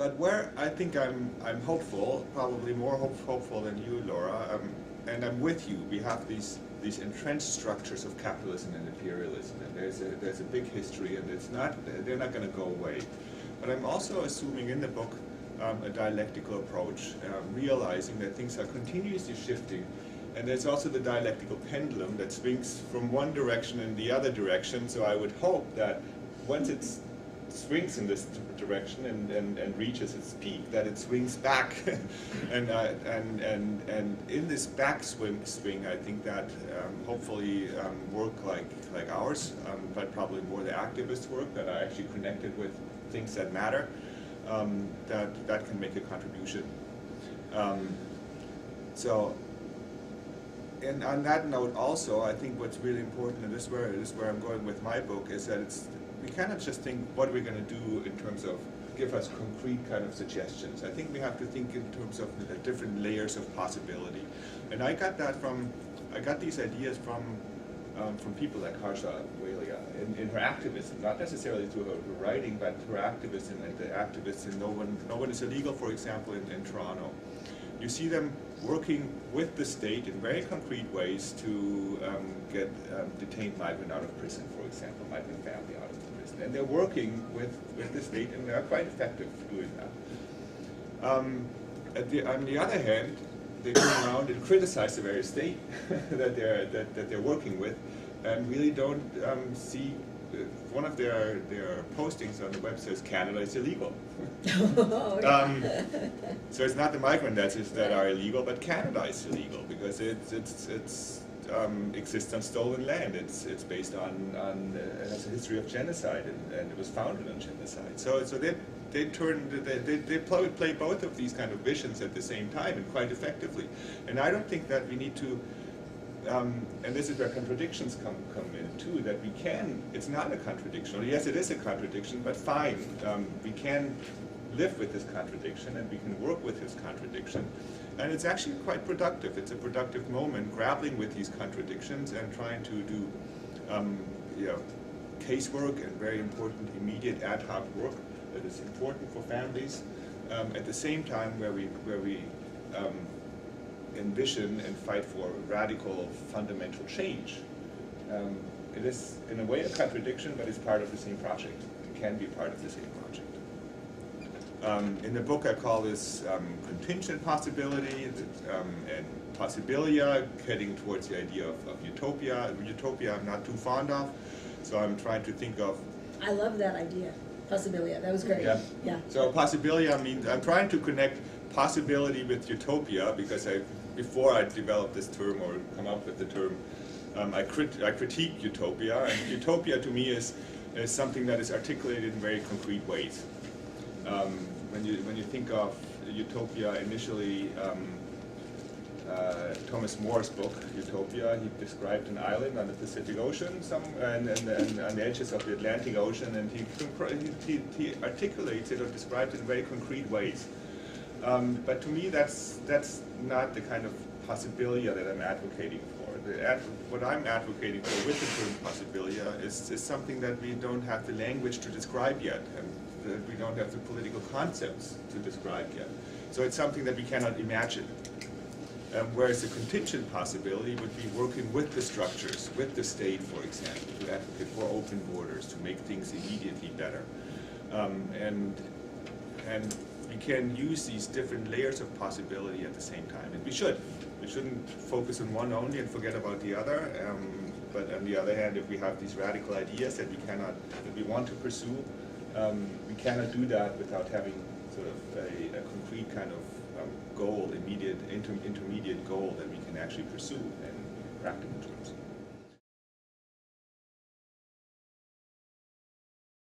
But where I think I'm hopeful, probably more hopeful than you, Laura, and I'm with you. We have these entrenched structures of capitalism and imperialism, and there's a big history, and they're not going to go away. But I'm also assuming in the book a dialectical approach, realizing that things are continuously shifting, and there's also the dialectical pendulum that swings from one direction in the other direction. So I would hope that once it swings in this direction and reaches its peak, that it swings back, and in this back swing, I think that hopefully work like ours, but probably more the activist work that are actually connected with things that matter, that can make a contribution. So, and on that note, also, I think what's really important, and this is where I'm going with my book, is that we cannot just think what are we going to do in terms of give us concrete kind of suggestions. I think we have to think in terms of the different layers of possibility. And I got these ideas from people like Harald Bauder in her activism, not necessarily through her writing, but her activism and the activists in No One Is Illegal, for example, in Toronto. You see them working with the state in very concrete ways to get detained migrant out of prison, for example, migrant family out of the prison. And they're working with the state, and they're quite effective doing that. On the other hand, they turn around and criticize the very state that they're working with, and really don't see. One of their postings on the web says Canada is illegal. Oh, yeah. So it's not the migrant that are illegal, but Canada is illegal because it exists on stolen land. It's based on it has a history of genocide, and it was founded on genocide. So they play both of these kind of visions at the same time, and quite effectively. And I don't think that we need to. And this is where contradictions come in too, that we can, it's not a contradiction, or yes it is a contradiction, but fine, we can live with this contradiction and we can work with this contradiction, and it's actually quite productive. It's a productive moment grappling with these contradictions and trying to do casework and very important immediate ad hoc work that is important for families, at the same time where we envision and fight for radical fundamental change. It is in a way a contradiction, but it's part of the same project. It can be part of the same project. In the book I call this contingent possibility, and possibilia, heading towards the idea of utopia. Utopia I'm not too fond of, so I'm trying to think of... I love that idea, possibilia, that was great. Yeah. So possibilia means, I'm trying to connect possibility with utopia, because before I developed this term or come up with the term, I critique utopia, and utopia to me is something that is articulated in very concrete ways. When you think of utopia initially, Thomas More's book, Utopia, he described an island on the Pacific Ocean, and on the edges of the Atlantic Ocean, and he articulates it or describes it in very concrete ways. But to me, that's not the kind of possibilia that I'm advocating for. What I'm advocating for with the term possibilia is something that we don't have the language to describe yet, and that we don't have the political concepts to describe yet. So it's something that we cannot imagine. Whereas the contingent possibility would be working with the structures, with the state, for example, to advocate for open borders, to make things immediately better. And we can use these different layers of possibility at the same time, and we should. We shouldn't focus on one only and forget about the other. But on the other hand, if we have these radical ideas that we want to pursue, we cannot do that without having sort of a concrete kind of goal, intermediate goal that we can actually pursue in practical terms.